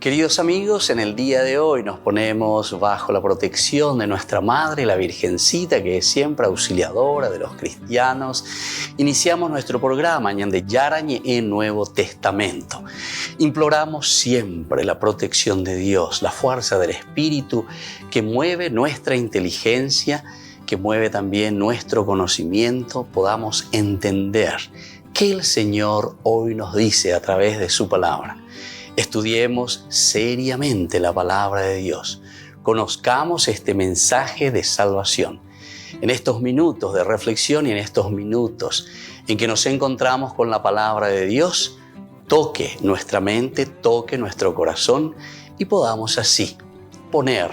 Queridos amigos, en el día de hoy nos ponemos bajo la protección de nuestra Madre, la Virgencita, que es siempre auxiliadora de los cristianos. Iniciamos nuestro programa Ñande Yarañe en Nuevo Testamento. Imploramos siempre la protección de Dios, la fuerza del Espíritu que mueve nuestra inteligencia, que mueve también nuestro conocimiento, podamos entender qué el Señor hoy nos dice a través de su palabra. Estudiemos seriamente la palabra de Dios. Conozcamos este mensaje de salvación. En estos minutos de reflexión y en estos minutos en que nos encontramos con la palabra de Dios, toque nuestra mente, toque nuestro corazón y podamos así poner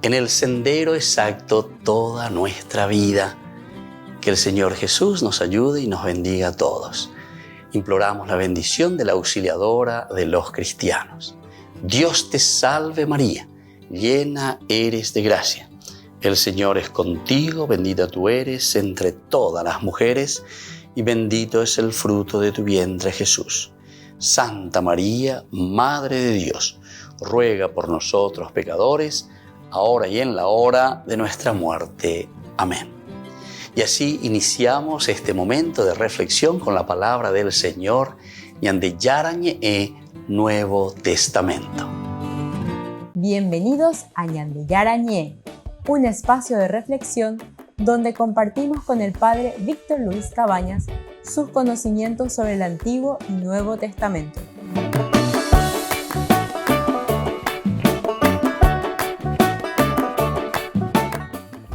en el sendero exacto toda nuestra vida. Que el Señor Jesús nos ayude y nos bendiga a todos. Imploramos la bendición de la auxiliadora de los cristianos. Dios te salve María, llena eres de gracia. El Señor es contigo, bendita tú eres entre todas las mujeres y bendito es el fruto de tu vientre Jesús. Santa María, Madre de Dios, ruega por nosotros pecadores, ahora y en la hora de nuestra muerte. Amén. Y así iniciamos este momento de reflexión con la palabra del Señor, Ñande Yarañe Nuevo Testamento. Bienvenidos a Ñande Yarañe, un espacio de reflexión donde compartimos con el Padre Víctor Luis Cabañas sus conocimientos sobre el Antiguo y Nuevo Testamento.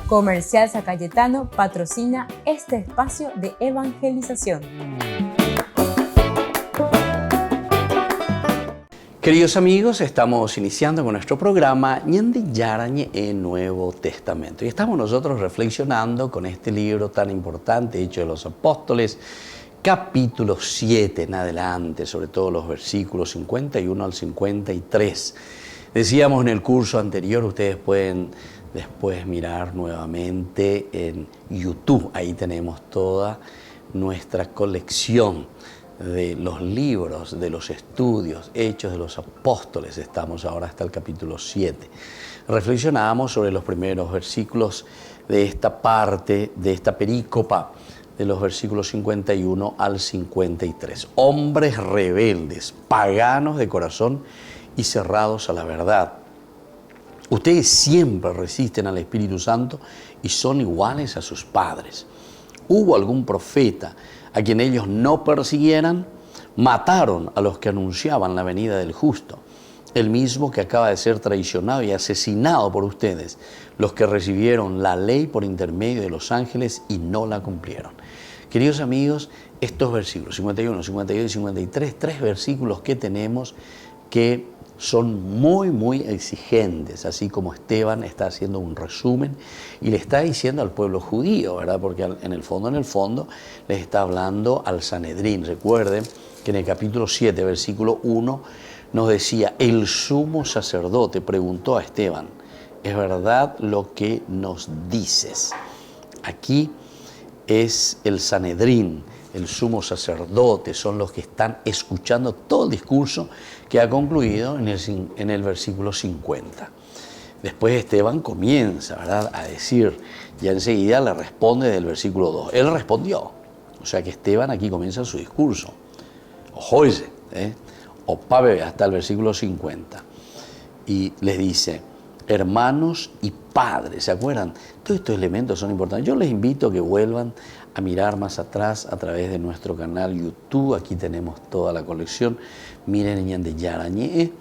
Comercial San Cayetano patrocina este espacio de evangelización. Queridos amigos, estamos iniciando con nuestro programa Ñande Yarañe en Nuevo Testamento. Y estamos nosotros reflexionando con este libro tan importante, Hechos de los Apóstoles, capítulo 7 en adelante, sobre todo los versículos 51 al 53. Decíamos en el curso anterior, ustedes pueden después mirar nuevamente en YouTube. Ahí tenemos toda nuestra colección de los libros, de los estudios, Hechos de los Apóstoles. Estamos ahora hasta el capítulo 7. Reflexionábamos sobre los primeros versículos de esta parte, de esta perícopa, de los versículos 51 al 53. Hombres rebeldes, paganos de corazón y cerrados a la verdad. Ustedes siempre resisten al Espíritu Santo y son iguales a sus padres. ¿Hubo algún profeta a quien ellos no persiguieran? Mataron a los que anunciaban la venida del justo, el mismo que acaba de ser traicionado y asesinado por ustedes, los que recibieron la ley por intermedio de los ángeles y no la cumplieron. Queridos amigos, estos versículos 51, 52 y 53, tres versículos que tenemos que son muy exigentes, así como Esteban está haciendo un resumen y le está diciendo al pueblo judío, ¿verdad? Porque en el fondo les está hablando al Sanedrín. Recuerden que en el capítulo 7, versículo 1, nos decía, el sumo sacerdote preguntó a Esteban, ¿es verdad lo que nos dices? Aquí es el Sanedrín, el sumo sacerdote, son los que están escuchando todo el discurso que ha concluido en el versículo 50. Después Esteban comienza, ¿verdad?, a decir, ya enseguida le responde del versículo 2. Él respondió, o sea que Esteban aquí comienza su discurso. Ojoise, o pabe hasta el versículo 50. Y les dice, hermanos y padres, ¿se acuerdan? Todos estos elementos son importantes. Yo les invito a que vuelvan a mirar más atrás a través de nuestro canal YouTube. Aquí tenemos toda la colección. Miren en Ñande Yarañe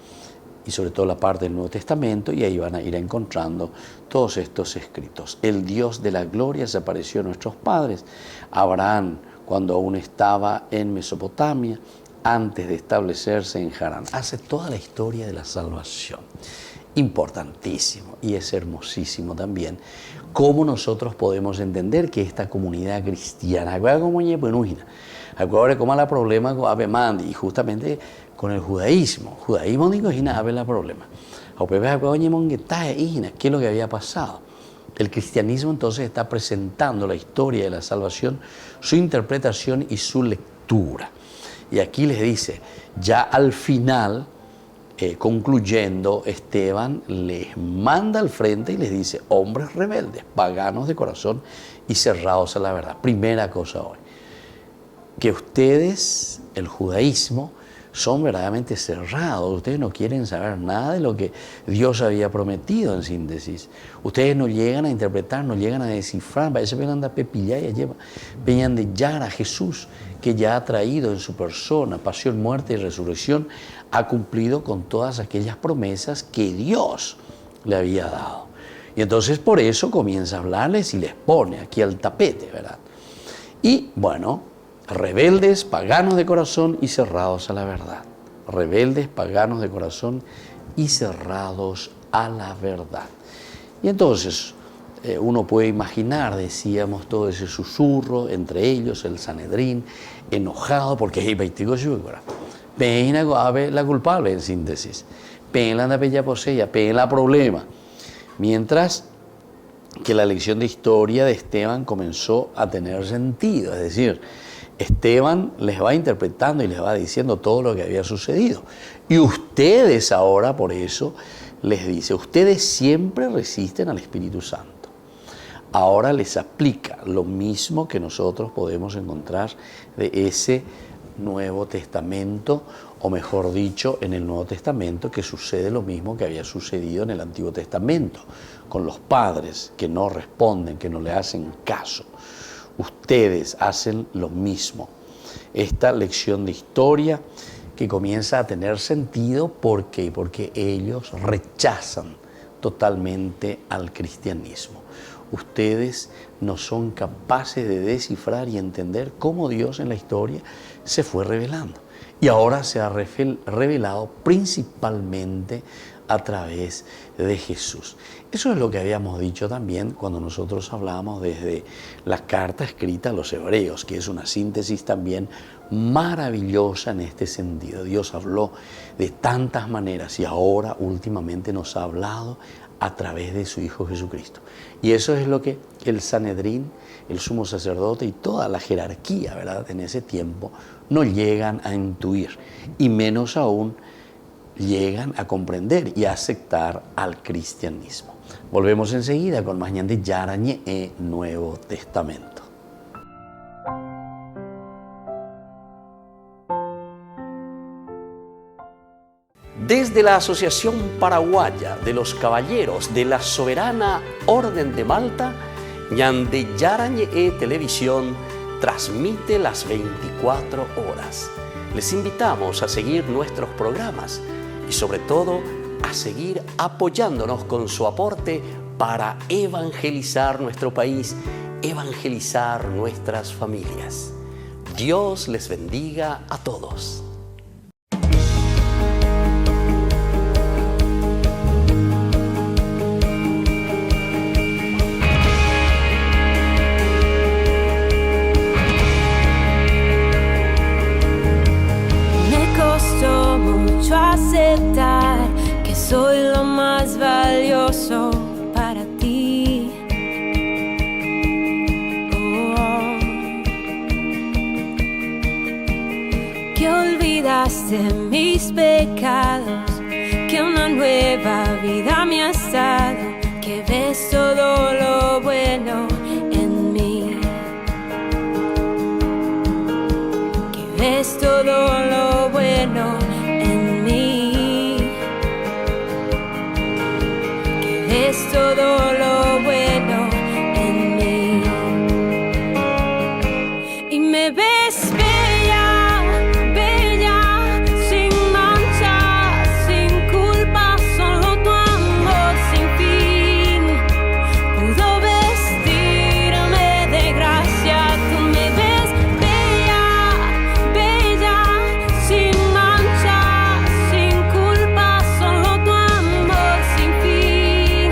y sobre todo la parte del Nuevo Testamento y ahí van a ir encontrando todos estos escritos. El Dios de la gloria se apareció a nuestros padres. Abraham, cuando aún estaba en Mesopotamia, antes de establecerse en Harán. Hace toda la historia de la salvación. Importantísimo y es hermosísimo también cómo nosotros podemos entender que esta comunidad cristiana, ahora como la problema con Abemandi y justamente con el judaísmo digo que habla problema. ¿Qué es lo que había pasado? El cristianismo entonces está presentando la historia de la salvación, su interpretación y su lectura. Y aquí les dice, ya al final concluyendo, Esteban les manda al frente y les dice: hombres rebeldes, paganos de corazón y cerrados a la verdad. Primera cosa hoy, que ustedes, el judaísmo, son verdaderamente cerrados. Ustedes no quieren saber nada de lo que Dios había prometido, en síntesis. Ustedes no llegan a interpretar, no llegan a descifrar. Parece que anda pepilla y lleva peñan de llar a Jesús, que ya ha traído en su persona pasión, muerte y resurrección, ha cumplido con todas aquellas promesas que Dios le había dado. Y entonces por eso comienza a hablarles y les pone aquí al tapete, ¿verdad? Y bueno, rebeldes, paganos de corazón y cerrados a la verdad. Rebeldes, paganos de corazón y cerrados a la verdad. Y entonces uno puede imaginar, decíamos, todo ese susurro entre ellos, el Sanedrín, enojado porque hay 22 horas. La culpable, en síntesis. Pena la bella posella, pena la problema. Mientras que la lección de historia de Esteban comenzó a tener sentido, es decir, Esteban les va interpretando y les va diciendo todo lo que había sucedido. Y ustedes ahora, por eso, les dice, ustedes siempre resisten al Espíritu Santo. Ahora les aplica lo mismo que nosotros podemos encontrar de ese Nuevo Testamento, o mejor dicho, en el Nuevo Testamento, que sucede lo mismo que había sucedido en el Antiguo Testamento, con los padres que no responden, que no le hacen caso. Ustedes hacen lo mismo. Esta lección de historia que comienza a tener sentido, ¿por qué? Porque ellos rechazan totalmente al cristianismo. Ustedes no son capaces de descifrar y entender cómo Dios en la historia se fue revelando. Y ahora se ha revelado principalmente a través de Jesús. Eso es lo que habíamos dicho también cuando nosotros hablábamos desde la carta escrita a los hebreos, que es una síntesis también maravillosa en este sentido. Dios habló de tantas maneras y ahora últimamente nos ha hablado a través de su Hijo Jesucristo. Y eso es lo que el Sanedrín, el sumo sacerdote y toda la jerarquía, ¿verdad?, en ese tiempo no llegan a intuir, y menos aún llegan a comprender y a aceptar al cristianismo. Volvemos enseguida con más ñande Yarañe e Nuevo Testamento. Desde la Asociación Paraguaya de los Caballeros de la Soberana Orden de Malta, ñande Yarañe e Televisión transmite las 24 horas. Les invitamos a seguir nuestros programas y sobre todo a seguir apoyándonos con su aporte para evangelizar nuestro país, evangelizar nuestras familias. Dios les bendiga a todos. Aceptar que soy lo más valioso para ti. Que olvidaste mis pecados, que una nueva vida me has dado, que ves todo lo bueno en mí, que ves todo lo bueno en mí, que ves todo lo bueno en mí, y me ves bella, bella, sin mancha, sin culpa, solo tu amor sin fin pudo vestirme de gracia. Tú me ves bella, bella, sin mancha, sin culpa, solo tu amor sin fin,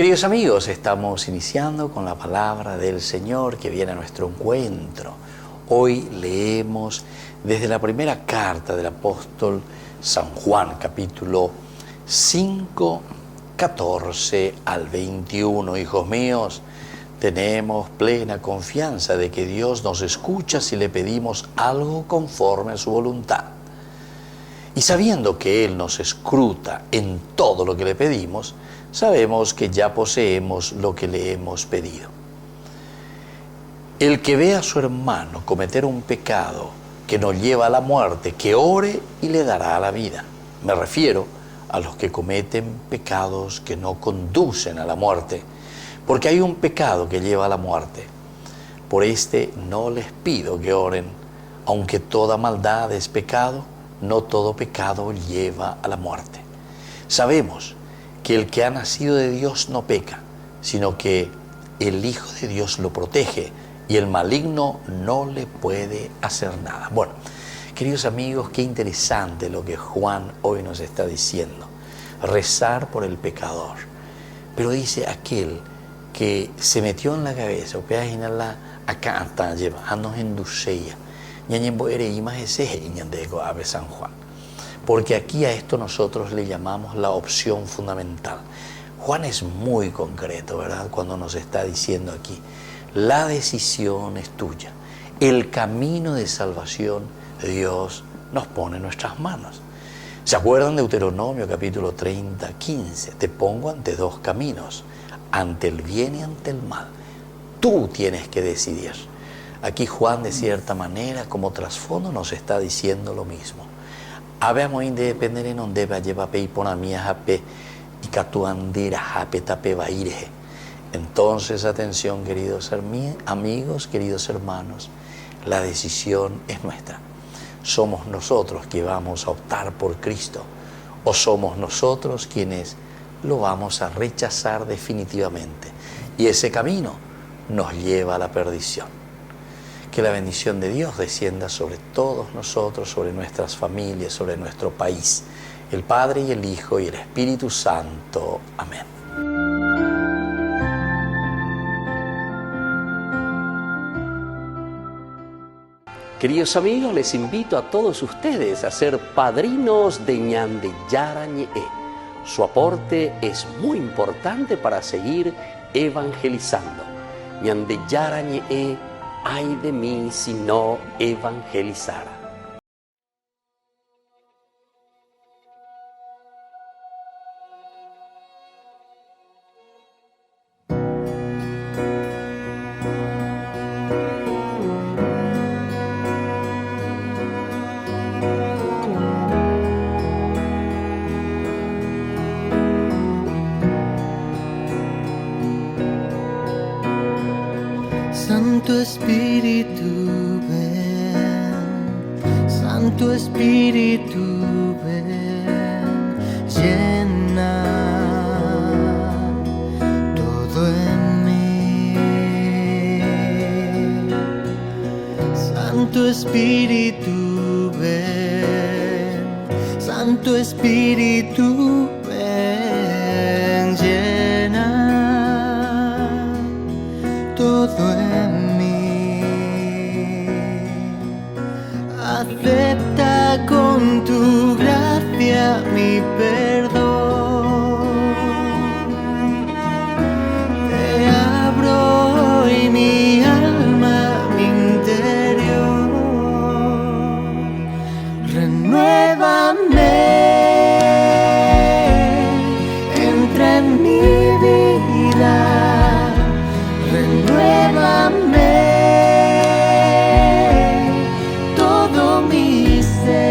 Queridos amigos, estamos iniciando con la palabra del Señor que viene a nuestro encuentro. Hoy leemos desde la primera carta del apóstol San Juan, capítulo 5, 14 al 21. Hijos míos, tenemos plena confianza de que Dios nos escucha si le pedimos algo conforme a su voluntad. Y sabiendo que Él nos escruta en todo lo que le pedimos, sabemos que ya poseemos lo que le hemos pedido. El que ve a su hermano cometer un pecado que nos lleva a la muerte, que ore y le dará la vida. Me refiero a los que cometen pecados que no conducen a la muerte, porque hay un pecado que lleva a la muerte. Por este no les pido que oren, aunque toda maldad es pecado, no todo pecado lleva a la muerte. Sabemos que el que ha nacido de Dios no peca, sino que el Hijo de Dios lo protege y el maligno no le puede hacer nada. Bueno, queridos amigos, qué interesante lo que Juan hoy nos está diciendo. Rezar por el pecador. Pero dice aquel que se metió en la cabeza, o peaginala acá hasta llevarnos en dulceya, ñañembo ereímas ese ñandego ave San Juan. Porque aquí a esto nosotros le llamamos la opción fundamental. Juan es muy concreto, ¿verdad? Cuando nos está diciendo aquí, la decisión es tuya. El camino de salvación Dios nos pone en nuestras manos. ¿Se acuerdan de Deuteronomio capítulo 30, 15? Te pongo ante dos caminos, ante el bien y ante el mal. Tú tienes que decidir. Aquí Juan, de cierta manera, como trasfondo, nos está diciendo lo mismo. Habemos de depender en donde va a llevar peiponamia jape y catuandira jape tape baire. Entonces, atención, queridos amigos, queridos hermanos, la decisión es nuestra. ¿Somos nosotros que vamos a optar por Cristo o somos nosotros quienes lo vamos a rechazar definitivamente? Y ese camino nos lleva a la perdición. Que la bendición de Dios descienda sobre todos nosotros, sobre nuestras familias, sobre nuestro país. El Padre y el Hijo y el Espíritu Santo. Amén. Queridos amigos, les invito a todos ustedes a ser padrinos de Ñande Yarañe. Su aporte es muy importante para seguir evangelizando. Ñande Yarañe, ay de mí si no evangelizara. Santo Espíritu, ven, Santo Espíritu, ven, llena todo en mí. Santo Espíritu, ven, Santo Espíritu, ven, llena todo en mí. Acepta con tu gracia mi perdón. Te abro hoy mi alma, mi interior. Renuévame, entra en mi vida. Renuévame todo mi ser.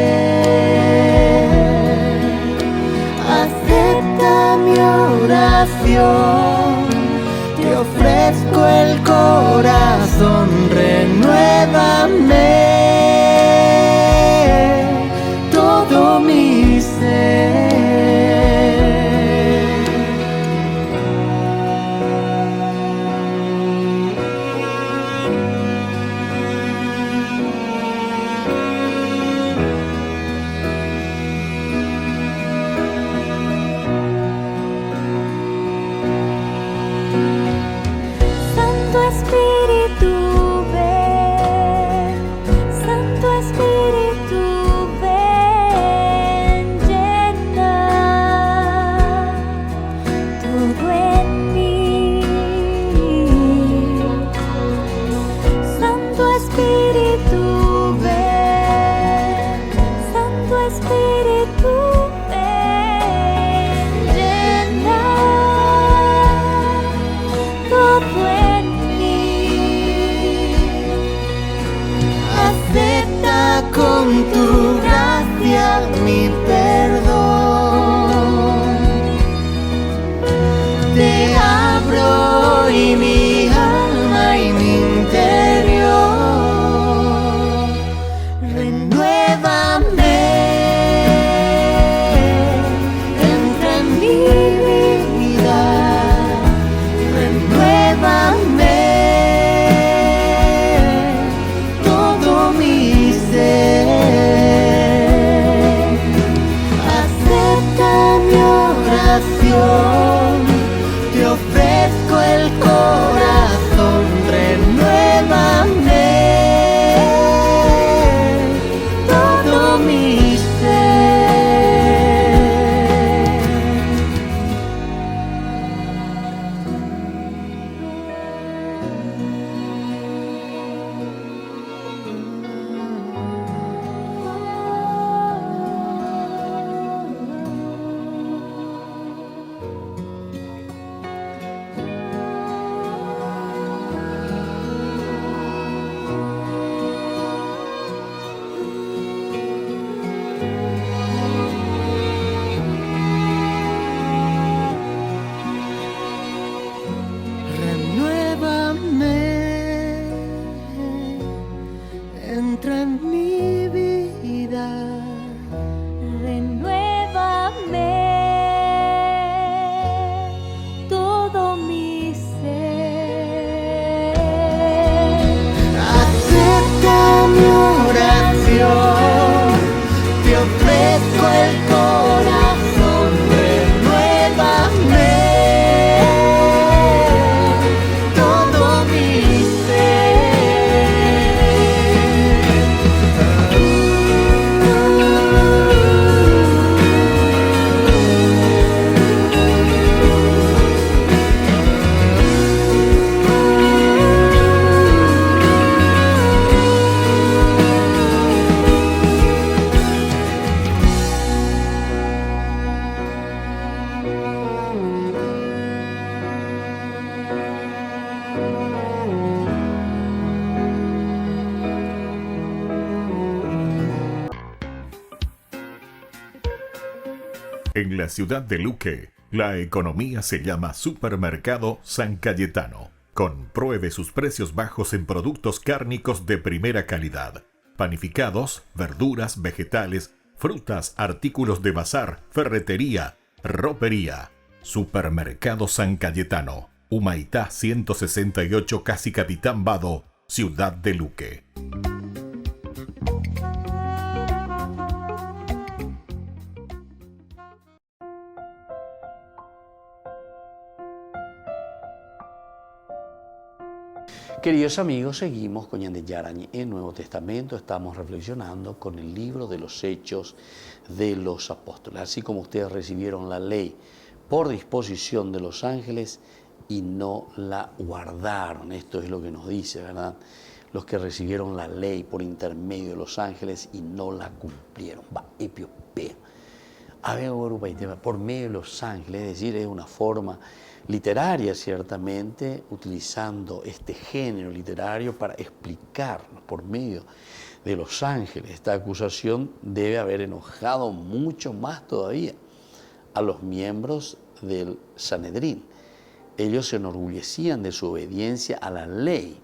Acepta mi oración. Te ofrezco el corazón. Renuévame todo mi ser. oración, te ofrezco el corazón, renuévame todo mi ser. Entra en mi vida, Renuévame todo mi ser. acepta mi oración, te ofrezco el corazón, renuévame todo mi ser. En la ciudad de Luque, la economía se llama Supermercado San Cayetano. Compruebe sus precios bajos en productos cárnicos de primera calidad. Panificados, verduras, vegetales, frutas, artículos de bazar, ferretería, ropería. Supermercado San Cayetano, Humaitá 168, Casi Capitán Vado, ciudad de Luque. Queridos amigos, seguimos con Ñande Yarañe en Nuevo Testamento. Estamos reflexionando con el libro de los Hechos de los Apóstoles. Así como ustedes recibieron la ley por disposición de los ángeles y no la guardaron. Esto es lo que nos dice, ¿verdad? Los que recibieron la ley por intermedio de los ángeles y no la cumplieron. Va, epiopea. Por medio de los ángeles, es decir, es una forma literaria, ciertamente, utilizando este género literario para explicarnos por medio de los ángeles. Esta acusación debe haber enojado mucho más todavía a los miembros del Sanedrín. Ellos se enorgullecían de su obediencia a la ley,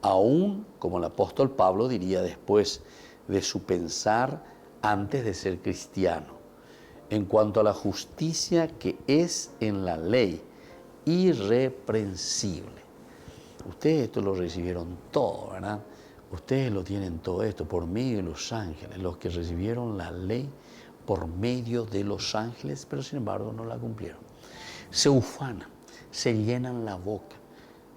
aún, como el apóstol Pablo diría después, de su pensar antes de ser cristiano. En cuanto a la justicia que es en la ley, irreprensible. Ustedes esto lo recibieron todo, ¿verdad? Ustedes lo tienen todo esto por medio de los ángeles, los que recibieron la ley por medio de los ángeles, pero sin embargo no la cumplieron. Se ufanan, se llenan la boca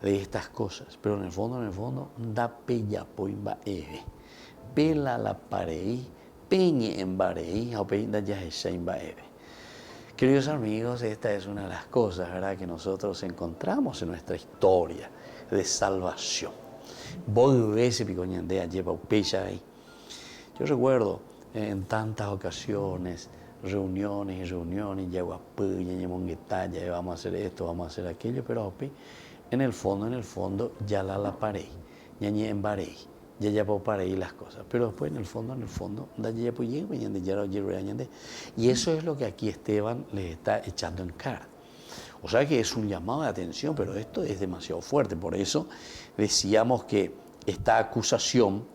de estas cosas, pero en el fondo, da pella poimba eve, pela la pareí, peñe en bareí, o peña ya imba eve. Queridos amigos, esta es una de las cosas, ¿verdad?, que nosotros encontramos en nuestra historia de salvación. Vos ves picoñandea lleva pecha ahí. Yo recuerdo en tantas ocasiones, reuniones, ya vamos a hacer esto, vamos a hacer aquello, pero en el fondo, ya la paré, ya embaré, ya paré las cosas, pero después en el fondo, y eso es lo que aquí Esteban les está echando en cara. O sea que es un llamado de atención, pero esto es demasiado fuerte. Por eso decíamos que esta acusación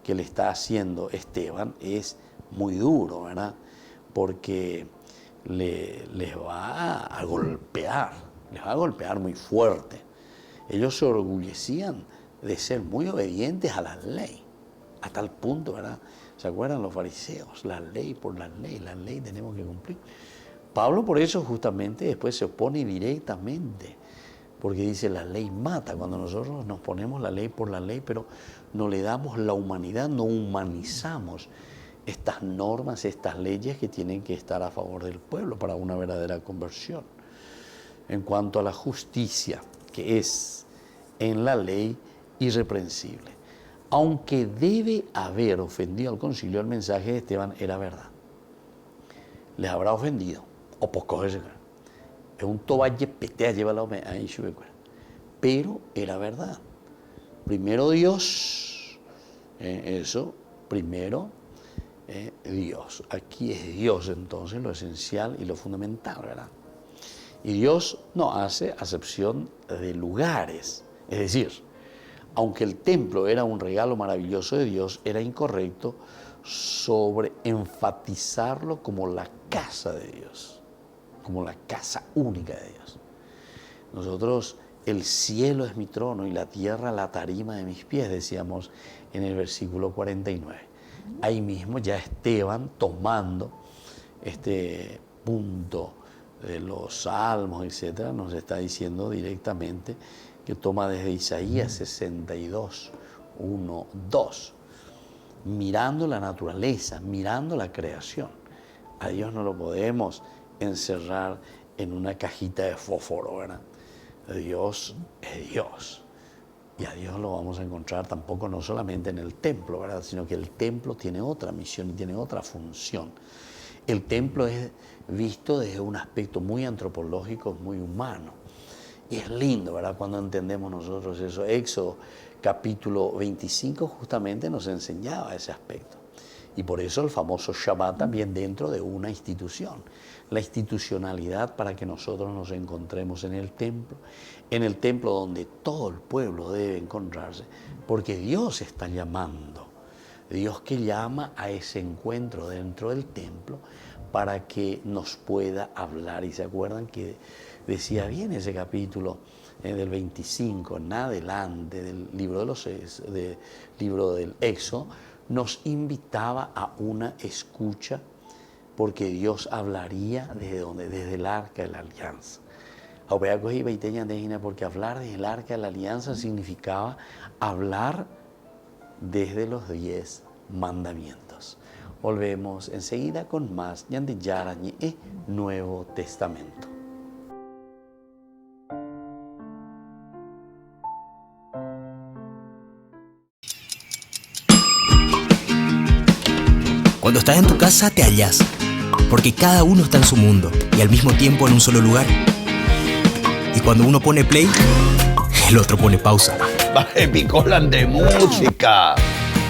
que le está haciendo Esteban es muy duro, ¿verdad? Porque les va a golpear muy fuerte. Ellos se orgullecían de ser muy obedientes a la ley, a tal punto, ¿verdad? ¿Se acuerdan los fariseos? La ley tenemos que cumplir. Pablo por eso justamente después se opone directamente, porque dice la ley mata. Cuando nosotros nos ponemos la ley por la ley, pero no le damos la humanidad, no humanizamos estas normas, estas leyes que tienen que estar a favor del pueblo para una verdadera conversión. En cuanto a la justicia, que es en la ley irreprensible, aunque debe haber ofendido al concilio, el mensaje de Esteban era verdad. Les habrá ofendido, o poco es un toballe petea lleva la ahí, pero era verdad. Primero Dios, eso, primero Dios. Aquí es Dios entonces lo esencial y lo fundamental, ¿verdad? Y Dios no hace acepción de lugares, es decir, aunque el templo era un regalo maravilloso de Dios, era incorrecto enfatizarlo como la casa de Dios, como la casa única de Dios. Nosotros, el cielo es mi trono y la tierra la tarima de mis pies, decíamos en el versículo 49. Ahí mismo ya Esteban, tomando este punto de los salmos, etcétera, nos está diciendo directamente que toma desde Isaías 62, 1, 2, mirando la naturaleza, mirando la creación. A Dios no lo podemos encerrar en una cajita de fósforo, ¿verdad? Dios es Dios. Y a Dios lo vamos a encontrar tampoco no solamente en el templo, ¿verdad? Sino que el templo tiene otra misión y tiene otra función. El templo es visto desde un aspecto muy antropológico, muy humano. Y es lindo, ¿verdad? Cuando entendemos nosotros eso. Éxodo capítulo 25 justamente nos enseñaba ese aspecto. Y por eso el famoso Shabbat también dentro de una institución. La institucionalidad para que nosotros nos encontremos en el templo donde todo el pueblo debe encontrarse, porque Dios está llamando. Dios que llama a ese encuentro dentro del templo para que nos pueda hablar. Y se acuerdan que decía bien ese capítulo del 25 en adelante del libro del Éxodo, nos invitaba a una escucha, porque Dios hablaría desde el arca de la alianza. Porque hablar desde el arca de la alianza significaba hablar desde los 10 mandamientos. Volvemos enseguida con más Ñandi Yarañe Nuevo Testamento. Cuando estás en tu casa te hallas, porque cada uno está en su mundo y al mismo tiempo en un solo lugar. Y cuando uno pone play, el otro pone pausa. Picolan de música.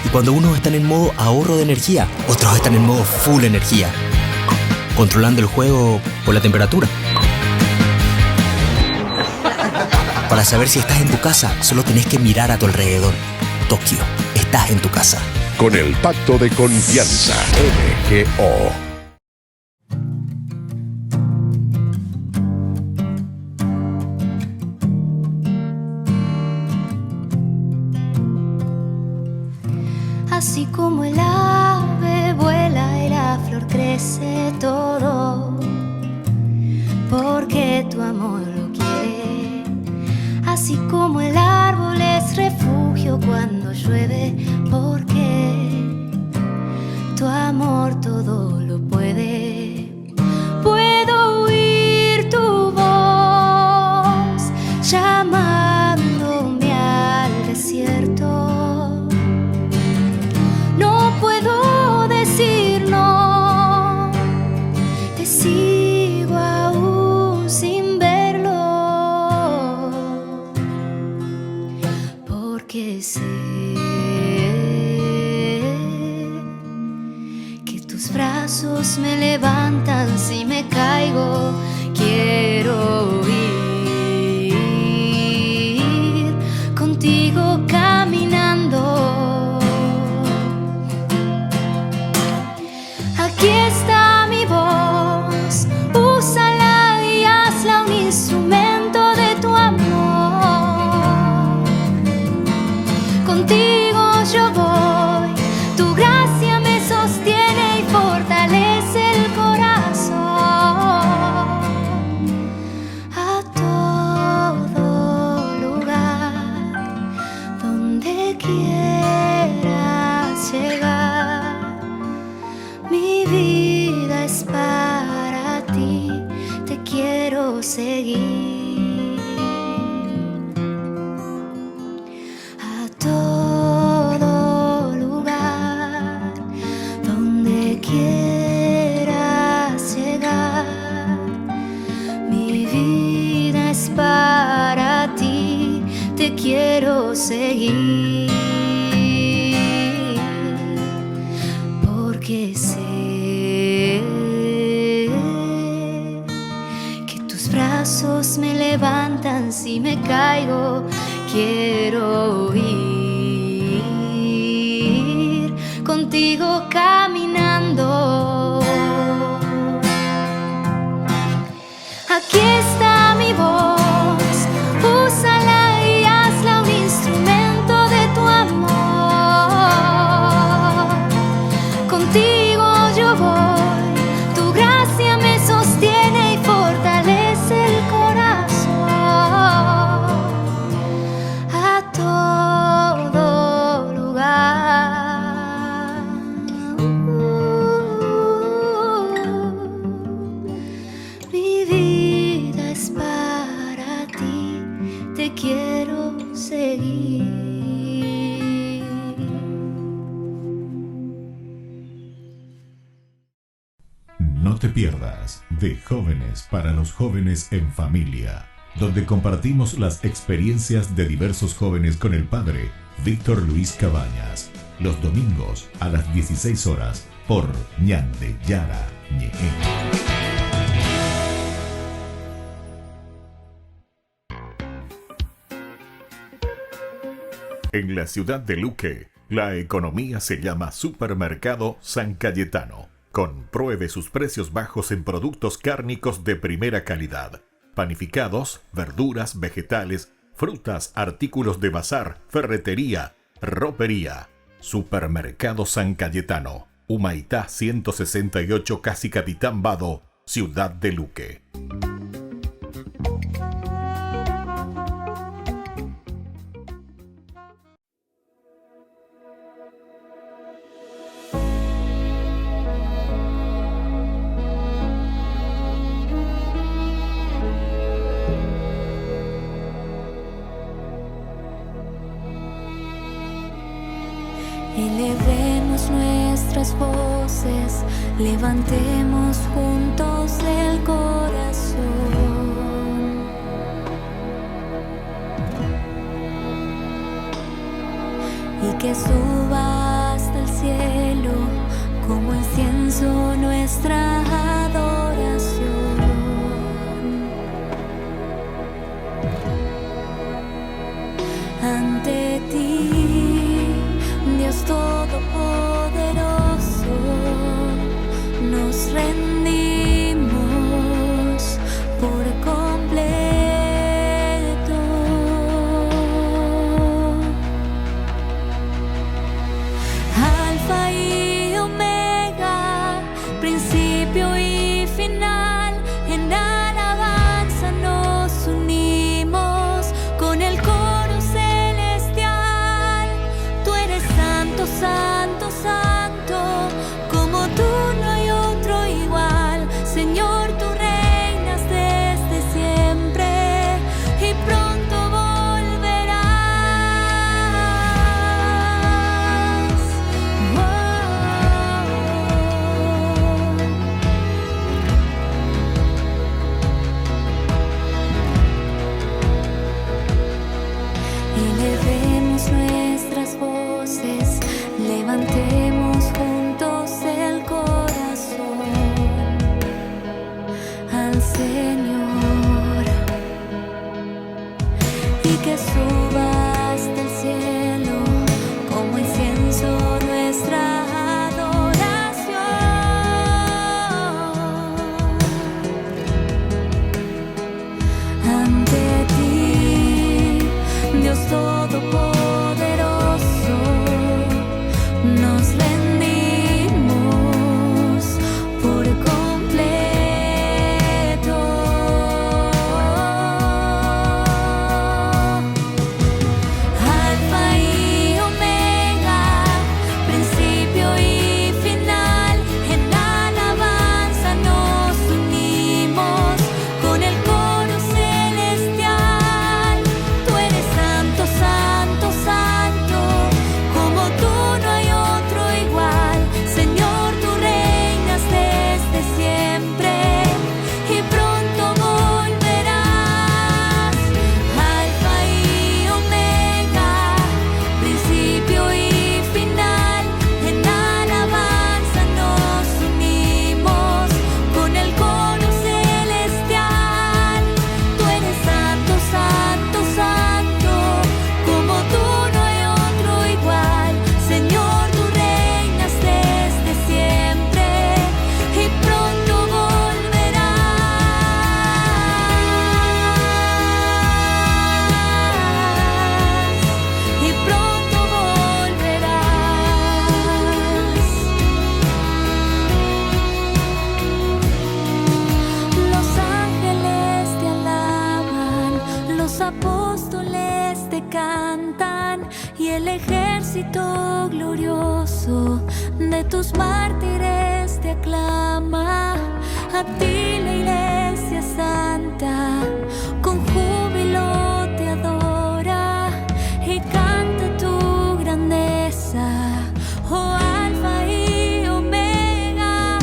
Y cuando unos están en modo ahorro de energía, otros están en modo full energía, controlando el juego por la temperatura. Para saber si estás en tu casa, solo tenés que mirar a tu alrededor. Tokio, estás en tu casa. Con el Pacto de Confianza, MGO. Así como el ave vuela y la flor crece todo, porque tu amor lo quiere. Así como el árbol es refugio cuando llueve, porque tu amor todo lo puede. Puedo oír tu voz llamándome al desierto. No puedo decir no, te sigo aún sin verlo, porque sé que tus brazos seguir a todo lugar donde quieras llegar. Mi vida es para ti, te quiero seguir, porque sé que tus brazos me levantan si me caigo. Quiero ir contigo caminando. Aquí está mi voz, úsala y hazla un instrumento de tu amor. Contigo yo voy, tu gracia me sostiene y fortalece el corazón. A todo lugar. Mi vida es para ti, te quiero seguir. No te pierdas de Jóvenes para los Jóvenes en Familia, donde compartimos las experiencias de diversos jóvenes con el padre Víctor Luis Cabañas, los domingos a las 16 horas por Ñande Yara Ñe. En la ciudad de Luque, la economía se llama Supermercado San Cayetano. Compruebe sus precios bajos en productos cárnicos de primera calidad. Panificados, verduras, vegetales, frutas, artículos de bazar, ferretería, ropería. Supermercado San Cayetano. Humaitá 168, Casi Capitán Vado, ciudad de Luque. Elevemos nuestras voces, levantemos juntos el corazón y que suba hasta el cielo como incienso nuestra adoración. Ante ti, Dios Todopoderoso, nos rendimos por completo. Alfa y Omega, principio y final, en alabanza nos unimos con el coro celestial. Tú eres santo, santo, santo, como tú no hay otro igual. Señor, tú reinas desde siempre y pronto volverás. Elevemos nuestras voces, levantemos juntos el corazón al Señor y que suba hasta el cielo como incienso nuestra adoración. Ante ti, Dios Todopoderoso, nos rendimos por completo. Alfa y Omega, principio y final, en alabanza nos unimos con el corazón. ejército glorioso de tus mártires te aclama. A ti la Iglesia Santa con júbilo te adora y canta tu grandeza, oh Alfa y Omega.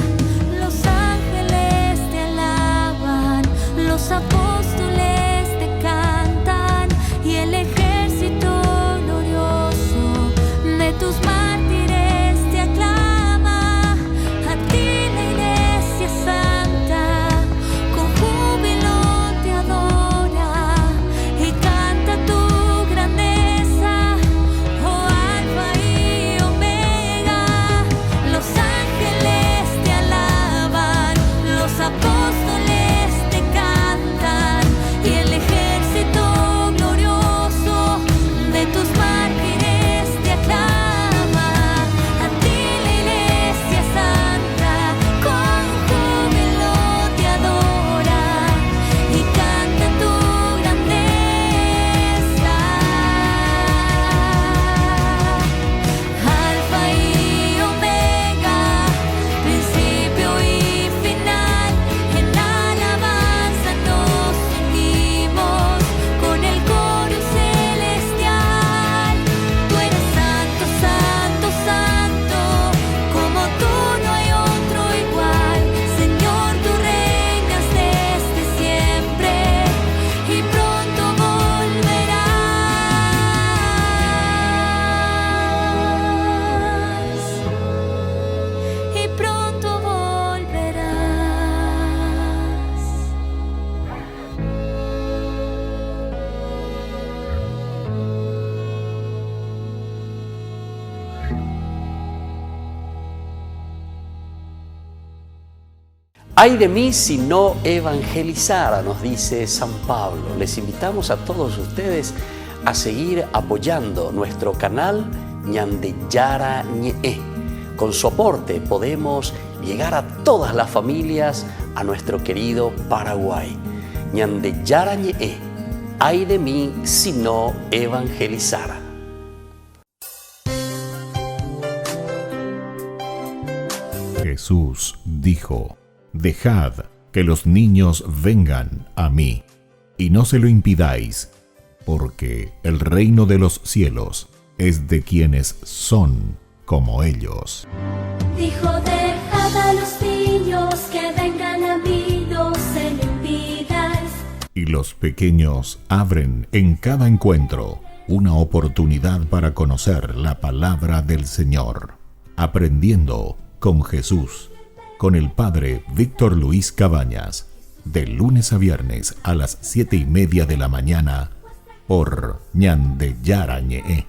Los ángeles te alaban, los apóstoles te cantan y el ejército glorioso de tus mártires te aclama. A ti la Iglesia Santa con júbilo te adora y canta tu grandeza, oh Alfa y Omega. Los ángeles te alaban, los apóstoles te cantan y el ejército glorioso de tus mártires te aclama. A ti la Iglesia Santa con júbilo te adora y canta tu grandeza. Alfa y Omega, principio y final, en alabanza nos unimos con el coro celestial. Tú eres santo, santo, santo, como tú no hay otro igual. Señor, tú reinas desde siempre y pronto volverás. Y pronto volverás. Ay de mí si no evangelizara, nos dice San Pablo. Les invitamos a todos ustedes a seguir apoyando nuestro canal Ñande Yara Ñe. Con su aporte podemos llegar a todas las familias a nuestro querido Paraguay. Ñande Yara Ñe. Ay de mí si no evangelizara. Jesús dijo: Dejad que los niños vengan a mí, y no se lo impidáis, porque el reino de los cielos es de quienes son como ellos. Dijo, dejad a los niños que vengan a mí, no se lo impidáis. Y los pequeños abren en cada encuentro una oportunidad para conocer la palabra del Señor, aprendiendo con Jesús, con el Padre Víctor Luis Cabañas, de lunes a viernes a las 7:30 de la mañana, por Ñande Yara Ñe,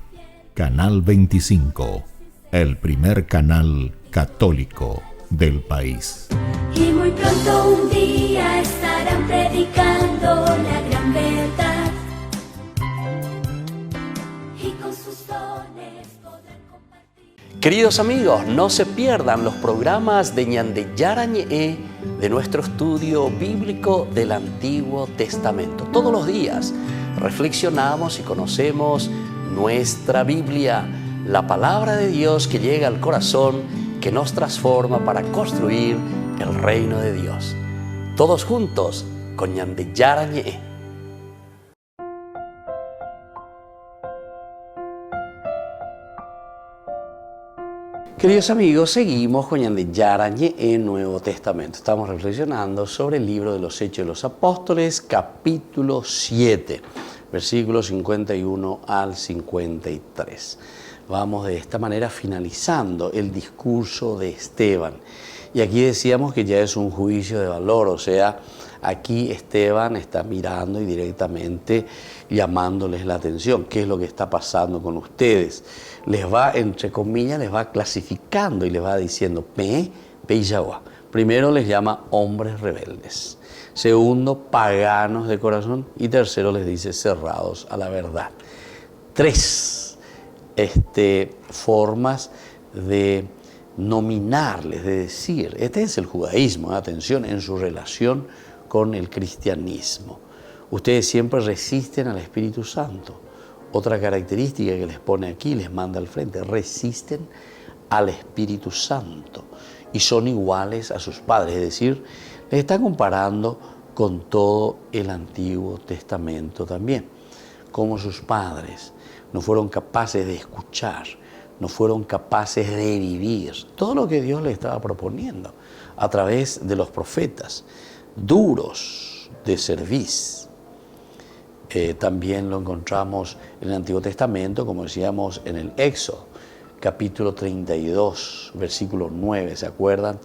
Canal 25, el primer canal católico del país. Y muy pronto un día estarán predicando la gran verdad. Y con sus dones podrán compartir. Queridos amigos, no se pierdan los programas de Ñande Yara Ñe de nuestro estudio bíblico del Antiguo Testamento. Todos los días reflexionamos y conocemos nuestra Biblia, la palabra de Dios que llega al corazón, que nos transforma para construir el reino de Dios. Todos juntos con Ñande Yara Ñe. Queridos amigos, seguimos con Ñande Yara Ñe en Nuevo Testamento. Estamos reflexionando sobre el libro de los Hechos de los Apóstoles, capítulo 7, versículos 51 al 53. Vamos de esta manera finalizando el discurso de Esteban. Y aquí decíamos que ya es un juicio de valor, o sea, aquí Esteban está mirando y directamente llamándoles la atención. ¿Qué es lo que está pasando con ustedes? Les va, entre comillas, les va clasificando y les va diciendo, primero les llama hombres rebeldes. Segundo, paganos de corazón. Y tercero les dice cerrados a la verdad. Tres formas de nominarles, de decir, este es el judaísmo, atención, en su relación con el cristianismo. Ustedes siempre resisten al Espíritu Santo. otra característica que les pone aquí, les manda al frente, resisten al Espíritu Santo y son iguales a sus padres. Es decir, les está comparando con todo el Antiguo Testamento también. Como sus padres no fueron capaces de escuchar, no fueron capaces de vivir todo lo que Dios les estaba proponiendo a través de los profetas, duros de servicio. También lo encontramos en el Antiguo Testamento, como decíamos en el Éxodo, capítulo 32, versículo 9. ¿Se acuerdan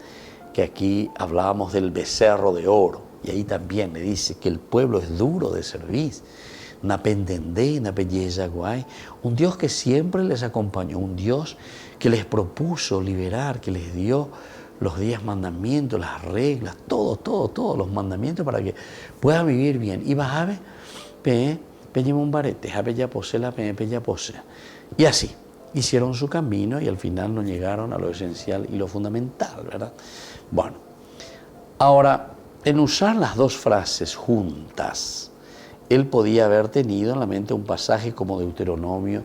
que aquí hablábamos del becerro de oro? Y ahí también le dice que el pueblo es duro de servir. Una pendendé, una belleza guay. Un Dios que siempre les acompañó, un Dios que les propuso liberar, que les dio los 10 mandamientos, las reglas, todos los mandamientos para que puedan vivir bien. Y bajabe, un barete, ya posee la ya posee. Y así hicieron su camino y al final no llegaron a lo esencial y lo fundamental, ¿verdad? Bueno, ahora, en usar las dos frases juntas, él podía haber tenido en la mente un pasaje como Deuteronomio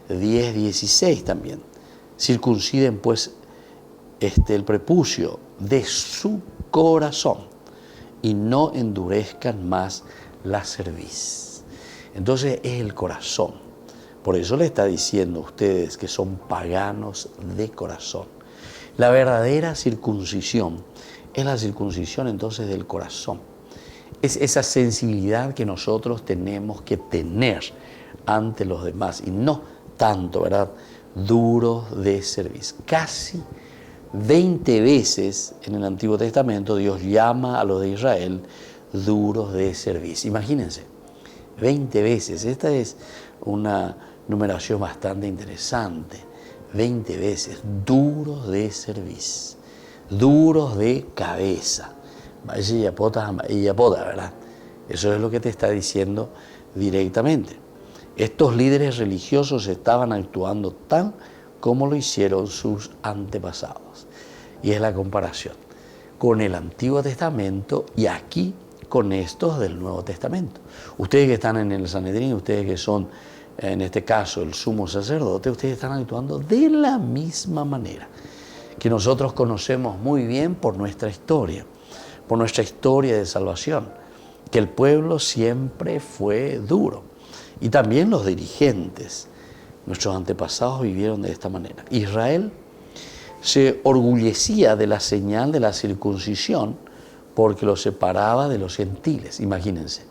10:16 también. Circunciden pues el prepucio de su corazón y no endurezcan más la cerviz. Entonces es el corazón. Por eso le está diciendo a ustedes que son paganos de corazón. La verdadera circuncisión es la circuncisión entonces del corazón. Es esa sensibilidad que nosotros tenemos que tener ante los demás y no tanto, ¿verdad?, duros de servicio. Casi 20 veces en el Antiguo Testamento Dios llama a los de Israel duros de servicio. Imagínense, 20 veces. Esta es una numeración bastante interesante. 20 veces, duros de servicio, duros de cabeza. ¿Verdad? Eso es lo que te está diciendo directamente. Estos líderes religiosos estaban actuando tal como lo hicieron sus antepasados. Y es la comparación con el Antiguo Testamento y aquí con estos del Nuevo Testamento. Ustedes que están en el Sanedrín, ustedes que son, en este caso, el sumo sacerdote, ustedes están actuando de la misma manera que nosotros conocemos muy bien por nuestra historia de salvación, que el pueblo siempre fue duro. Y también los dirigentes, nuestros antepasados vivieron de esta manera. Israel se orgullecía de la señal de la circuncisión porque lo separaba de los gentiles, imagínense.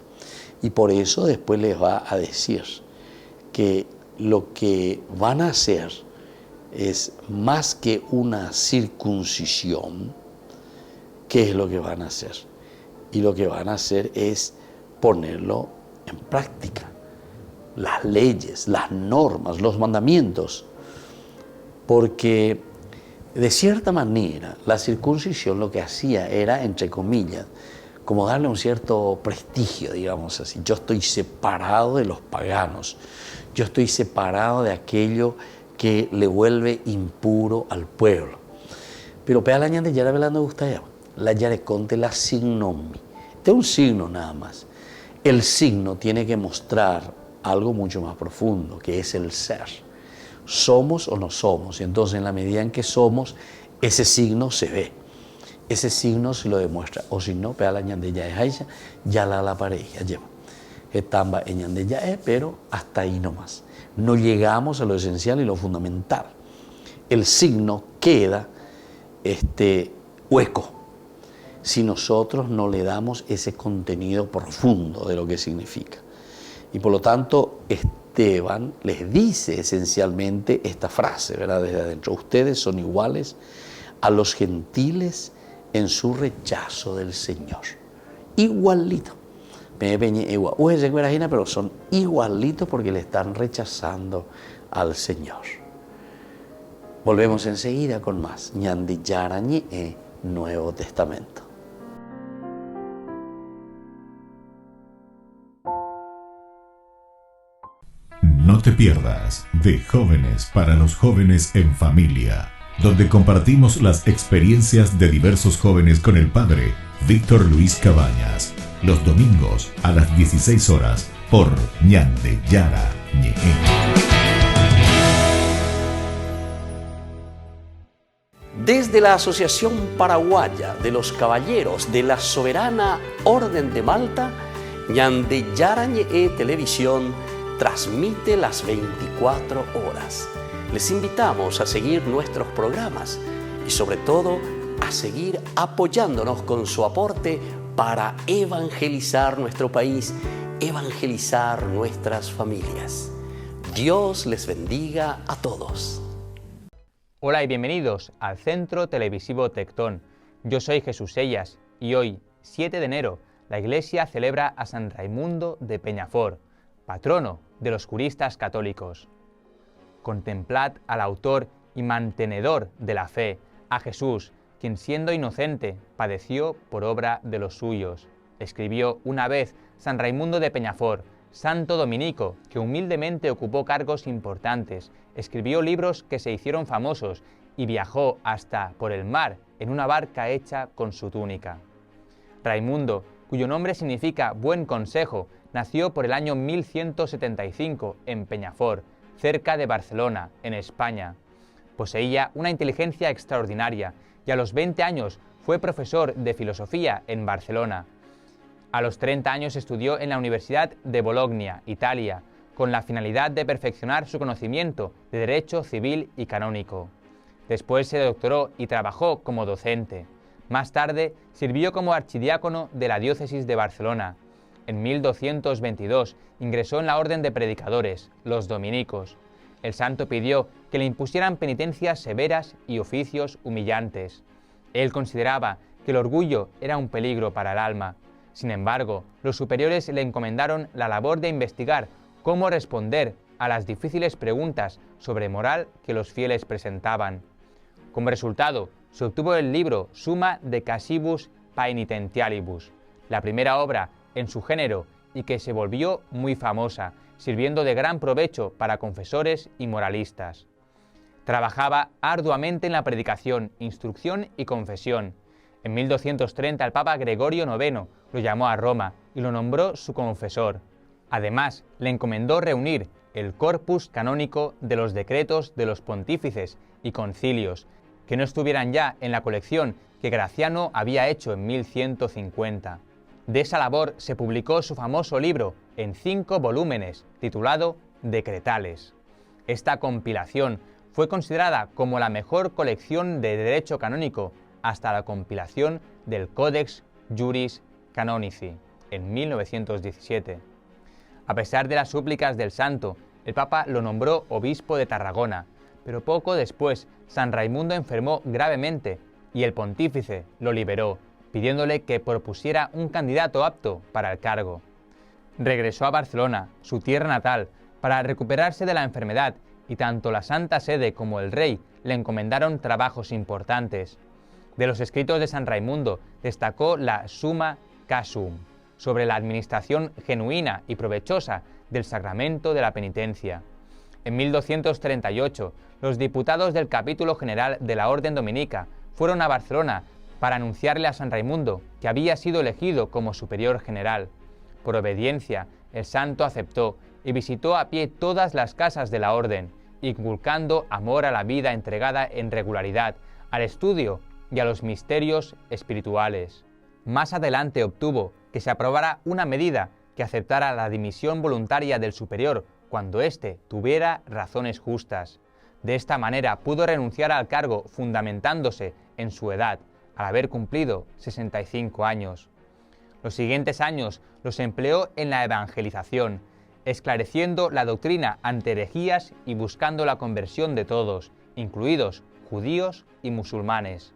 Y por eso después les va a decir que lo que van a hacer es más que una circuncisión. ¿Qué es lo que van a hacer? Y lo que van a hacer es ponerlo en práctica. Las leyes, las normas, los mandamientos. Porque de cierta manera la circuncisión lo que hacía era, entre comillas, como darle un cierto prestigio, digamos así. Yo estoy separado de los paganos. Yo estoy separado de aquello que le vuelve impuro al pueblo. Pero pea la ñande ya la velando gusta la yare conte la signomi. Este es un signo nada más. El signo tiene que mostrar algo mucho más profundo, que es el ser. ¿Somos o no somos? Y entonces en la medida en que somos, ese signo se ve. Ese signo se lo demuestra. O si no, pea la ñande ya es aisha, ya la pareja lleva. Estamba en ñande ya es, pero hasta ahí nomás. No llegamos a lo esencial y lo fundamental. El signo queda hueco si nosotros no le damos ese contenido profundo de lo que significa. Y por lo tanto, Esteban les dice esencialmente esta frase, ¿verdad? Desde adentro. Ustedes son iguales a los gentiles en su rechazo del Señor. Igualito. Pero son igualitos porque le están rechazando al Señor. Volvemos enseguida con más Ñandi Yarañe, Nuevo Testamento. No te pierdas de Jóvenes para los Jóvenes en Familia, donde compartimos las experiencias de diversos jóvenes con el padre Víctor Luis Cabañas, los domingos a las 16 horas por Ñande Yara. Ñe. Desde la Asociación Paraguaya de los Caballeros de la Soberana Orden de Malta, Ñande Yarañe Televisión transmite las 24 horas. Les invitamos a seguir nuestros programas y sobre todo a seguir apoyándonos con su aporte para evangelizar nuestro país, evangelizar nuestras familias. Dios les bendiga a todos. Hola y bienvenidos al Centro Televisivo Tectón. Yo soy Jesús Sellas y hoy, 7 de enero, la Iglesia celebra a San Raimundo de Peñafort, patrono de los juristas católicos. Contemplad al autor y mantenedor de la fe, a Jesús, quien siendo inocente padeció por obra de los suyos. Escribió una vez San Raimundo de Peñafort, santo dominico que humildemente ocupó cargos importantes, escribió libros que se hicieron famosos y viajó hasta por el mar en una barca hecha con su túnica. Raimundo, cuyo nombre significa buen consejo, nació por el año 1175 en Peñafort, cerca de Barcelona, en España. Poseía una inteligencia extraordinaria y a los 20 años fue profesor de filosofía en Barcelona. A los 30 años estudió en la Universidad de Bologna, Italia, con la finalidad de perfeccionar su conocimiento de derecho civil y canónico. Después se doctoró y trabajó como docente. Más tarde sirvió como archidiácono de la diócesis de Barcelona. En 1222 ingresó en la orden de predicadores, los dominicos. El santo pidió que le impusieran penitencias severas y oficios humillantes. Él consideraba que el orgullo era un peligro para el alma. Sin embargo, los superiores le encomendaron la labor de investigar cómo responder a las difíciles preguntas sobre moral que los fieles presentaban. Como resultado, se obtuvo el libro Summa Decasibus Paenitentialibus, la primera obra en su género y que se volvió muy famosa, sirviendo de gran provecho para confesores y moralistas. Trabajaba arduamente en la predicación, instrucción y confesión. En 1230 el Papa Gregorio IX lo llamó a Roma y lo nombró su confesor. Además, le encomendó reunir el corpus canónico de los decretos de los pontífices y concilios, que no estuvieran ya en la colección que Graciano había hecho en 1150. De esa labor se publicó su famoso libro en 5 volúmenes, titulado Decretales. Esta compilación fue considerada como la mejor colección de derecho canónico hasta la compilación del Codex Juris Canonici en 1917. A pesar de las súplicas del santo, el Papa lo nombró obispo de Tarragona, pero poco después San Raimundo enfermó gravemente y el pontífice lo liberó, pidiéndole que propusiera un candidato apto para el cargo. Regresó a Barcelona, su tierra natal, para recuperarse de la enfermedad y tanto la Santa Sede como el rey le encomendaron trabajos importantes. De los escritos de San Raimundo destacó la Summa Casum, sobre la administración genuina y provechosa del sacramento de la penitencia. En 1238, los diputados del capítulo general de la Orden Dominica fueron a Barcelona para anunciarle a San Raimundo que había sido elegido como superior general. Por obediencia, el santo aceptó y visitó a pie todas las casas de la orden, inculcando amor a la vida entregada en regularidad, al estudio y a los misterios espirituales. Más adelante obtuvo que se aprobara una medida que aceptara la dimisión voluntaria del superior cuando éste tuviera razones justas. De esta manera pudo renunciar al cargo fundamentándose en su edad, al haber cumplido 65 años. Los siguientes años los empleó en la evangelización, esclareciendo la doctrina ante herejías y buscando la conversión de todos, incluidos judíos y musulmanes.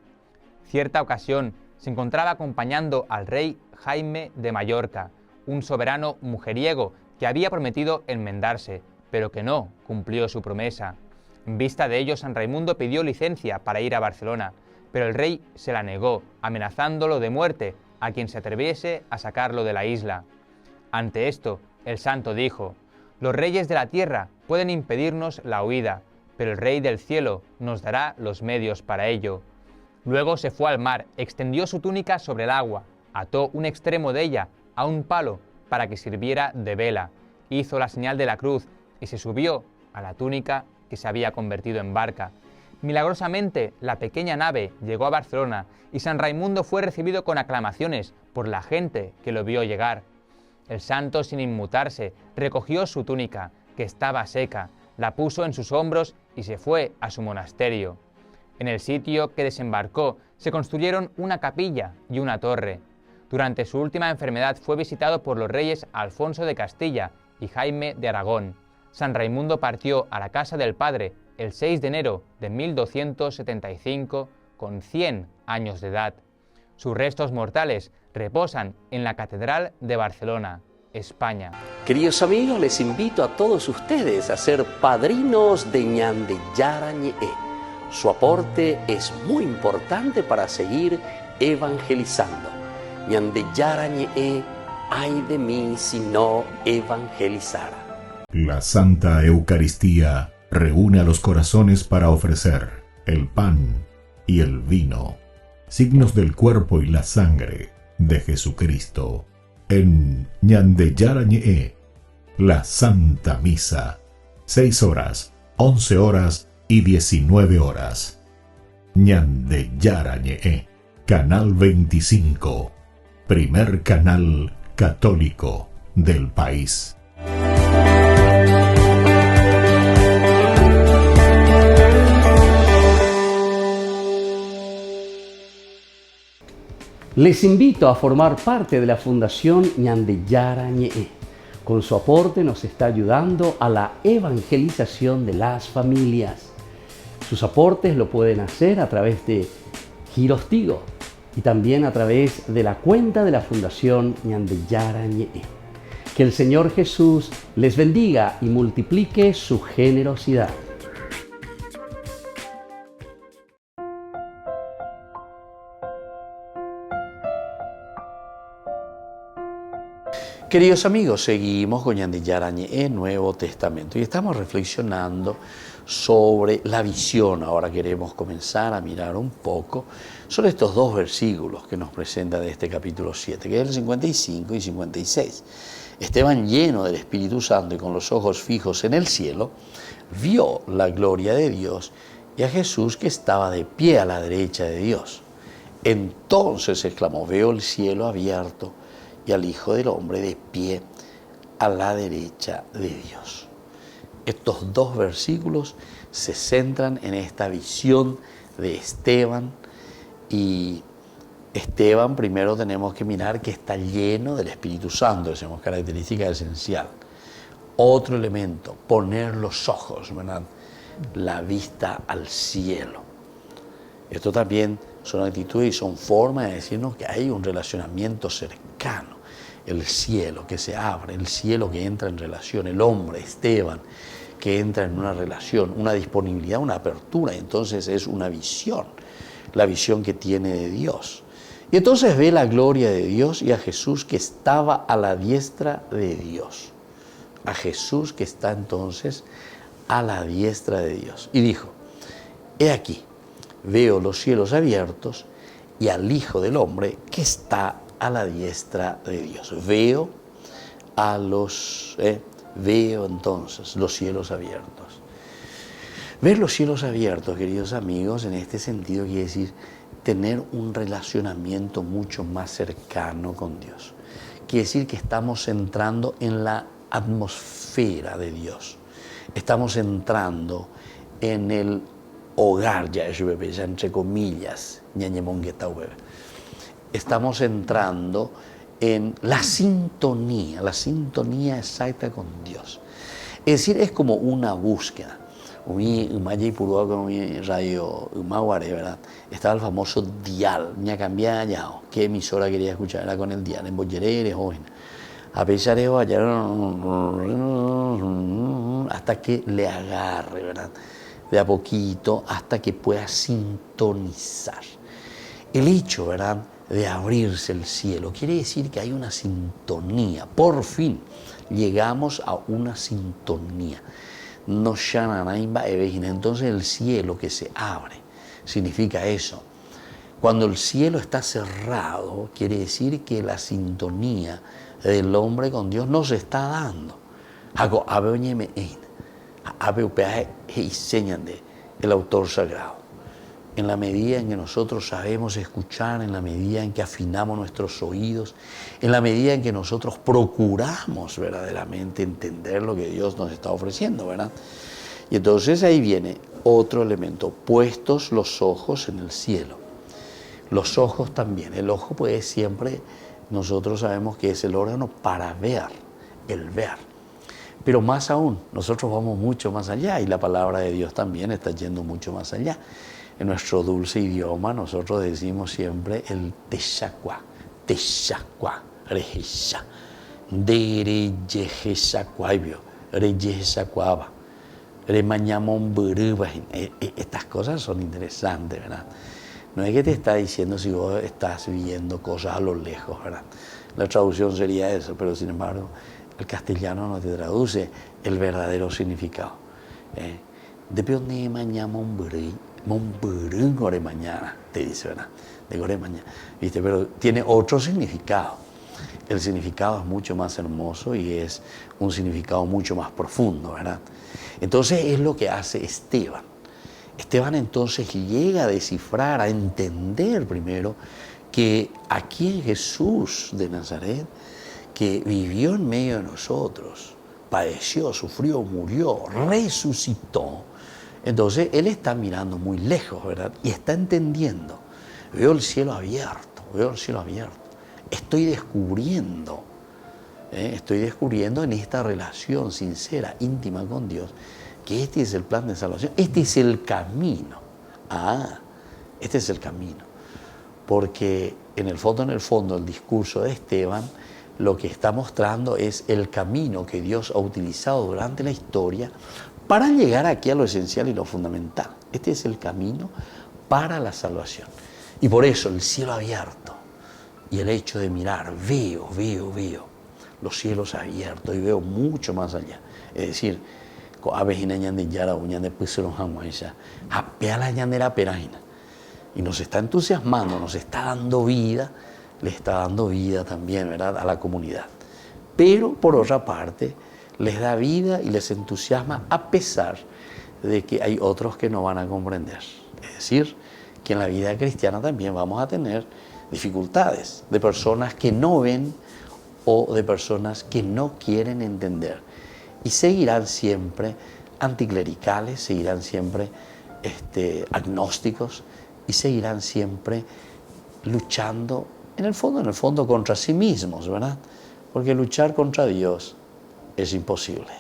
Cierta ocasión se encontraba acompañando al rey Jaime de Mallorca, un soberano mujeriego que había prometido enmendarse, pero que no cumplió su promesa. En vista de ello, San Raimundo pidió licencia para ir a Barcelona, pero el rey se la negó, amenazándolo de muerte a quien se atreviese a sacarlo de la isla. Ante esto, el santo dijo: «Los reyes de la tierra pueden impedirnos la huida, pero el Rey del cielo nos dará los medios para ello». Luego se fue al mar, extendió su túnica sobre el agua, ató un extremo de ella a un palo para que sirviera de vela, hizo la señal de la cruz y se subió a la túnica que se había convertido en barca. Milagrosamente, la pequeña nave llegó a Barcelona y San Raimundo fue recibido con aclamaciones por la gente que lo vio llegar. El santo, sin inmutarse, recogió su túnica, que estaba seca, la puso en sus hombros y se fue a su monasterio. En el sitio que desembarcó se construyeron una capilla y una torre. Durante su última enfermedad fue visitado por los reyes Alfonso de Castilla y Jaime de Aragón. San Raimundo partió a la casa del padre el 6 de enero de 1275 con 100 años de edad. Sus restos mortales reposan en la Catedral de Barcelona, España. Queridos amigos, les invito a todos ustedes a ser padrinos de Ñande Yarañe. Su aporte es muy importante para seguir evangelizando. Ñande Yarañe, ay de mí si no evangelizara. La Santa Eucaristía reúne a los corazones para ofrecer el pan y el vino, signos del cuerpo y la sangre de Jesucristo. En Ñande Yarañe, la Santa Misa, 6 horas, 11 horas y 19 horas. Ñande Yarañe, Canal 25, primer canal católico del país. Les invito a formar parte de la Fundación Ñande Yarañe. Con su aporte nos está ayudando a la evangelización de las familias. Sus aportes lo pueden hacer a través de Giros Tigo y también a través de la cuenta de la Fundación Ñande Yarañe. Que el Señor Jesús les bendiga y multiplique su generosidad. Queridos amigos, seguimos con Ñande Yarañe en Nuevo Testamento y estamos reflexionando sobre la visión. Ahora queremos comenzar a mirar un poco sobre estos dos versículos que nos presenta de este capítulo 7, que es el 55 y 56. Esteban, lleno del Espíritu Santo y con los ojos fijos en el cielo, vio la gloria de Dios y a Jesús que estaba de pie a la derecha de Dios. Entonces exclamó: veo el cielo abierto y al Hijo del Hombre de pie a la derecha de Dios. Estos dos versículos se centran en esta visión de Esteban, y Esteban primero tenemos que mirar que está lleno del Espíritu Santo, esa es característica esencial. Otro elemento, poner los ojos, ¿verdad? La vista al cielo. Esto también son actitudes y son formas de decirnos que hay un relacionamiento cercano. El cielo que se abre, el cielo que entra en relación, el hombre, Esteban, que entra en una relación, una disponibilidad, una apertura. Entonces es una visión, la visión que tiene de Dios. Y entonces ve la gloria de Dios y a Jesús que estaba a la diestra de Dios. A Jesús que está entonces a la diestra de Dios. Y dijo: he aquí, veo los cielos abiertos y al Hijo del Hombre que está a la diestra de Dios. Veo entonces los cielos abiertos. Ver los cielos abiertos, queridos amigos, en este sentido quiere decir tener un relacionamiento mucho más cercano con Dios. Quiere decir que estamos entrando en la atmósfera de Dios. Estamos entrando en el hogar, ya entre comillas, estamos entrando en la sintonía exacta con Dios. Es decir, es como una búsqueda. Radio Umaguare, ¿verdad? Estaba el famoso dial, ¿qué emisora quería escuchar? Era con el dial, en Bollerere, joven. A pesar de hasta que le agarre, ¿verdad? De a poquito, hasta que pueda sintonizar. El hecho, ¿verdad?, de abrirse el cielo quiere decir que hay una sintonía. Por fin llegamos a una sintonía. Entonces el cielo que se abre significa eso. Cuando el cielo está cerrado, quiere decir que la sintonía del hombre con Dios no se está dando. y enseñan de el autor sagrado. En la medida en que nosotros sabemos escuchar, en la medida en que afinamos nuestros oídos, en la medida en que nosotros procuramos verdaderamente entender lo que Dios nos está ofreciendo, ¿verdad? Y entonces ahí viene otro elemento, puestos los ojos en el cielo. Los ojos también, el ojo puede siempre, nosotros sabemos que es el órgano para ver, el ver. Pero más aún, nosotros vamos mucho más allá y la palabra de Dios también está yendo mucho más allá. En nuestro dulce idioma nosotros decimos siempre el Teshakwa, Rejesha, Dereyejesakwaibio, Reyejesakwaba, Remañamon Beruba. Estas cosas son interesantes, ¿verdad? No es que te está diciendo si vos estás viendo cosas a lo lejos, ¿verdad? La traducción sería eso, pero sin embargo el castellano no te traduce el verdadero significado. De mañana mañana, te dice, ¿verdad? De gore mañana, ¿viste? Pero tiene otro significado. El significado es mucho más hermoso y es un significado mucho más profundo, ¿verdad? Entonces es lo que hace Esteban. Esteban entonces llega a descifrar, a entender primero que aquí en Jesús de Nazaret, que vivió en medio de nosotros, padeció, sufrió, murió, resucitó. Entonces él está mirando muy lejos, ¿verdad? Y está entendiendo. Veo el cielo abierto, Estoy descubriendo en esta relación sincera, íntima con Dios, que este es el plan de salvación, este es el camino. Este es el camino. Porque en el fondo, el discurso de Esteban lo que está mostrando es el camino que Dios ha utilizado durante la historia para llegar aquí a lo esencial y lo fundamental. Este es el camino para la salvación. Y por eso el cielo abierto y el hecho de mirar, veo los cielos abiertos y veo mucho más allá. Es decir, y nos está entusiasmando, nos está dando vida, le está dando vida también, ¿verdad?, a la comunidad. Pero por otra parte, les da vida y les entusiasma a pesar de que hay otros que no van a comprender. Es decir, que en la vida cristiana también vamos a tener dificultades de personas que no ven o de personas que no quieren entender. Y seguirán siempre anticlericales, seguirán siempre agnósticos y seguirán siempre luchando en el fondo contra sí mismos, ¿verdad? Porque luchar contra Dios es imposible.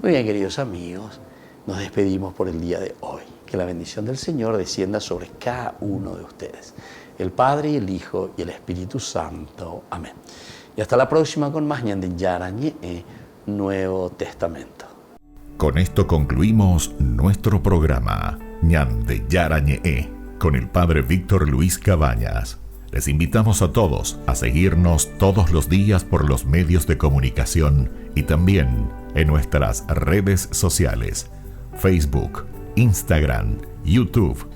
Muy bien, queridos amigos, nos despedimos por el día de hoy. Que la bendición del Señor descienda sobre cada uno de ustedes. El Padre y el Hijo y el Espíritu Santo. Amén. Y hasta la próxima con más Ñande Yarañe, Nuevo Testamento. Con esto concluimos nuestro programa Ñande Yarañe con el Padre Víctor Luis Cabañas. Les invitamos a todos a seguirnos todos los días por los medios de comunicación y también en nuestras redes sociales, Facebook, Instagram, YouTube.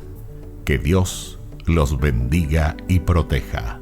Que Dios los bendiga y proteja.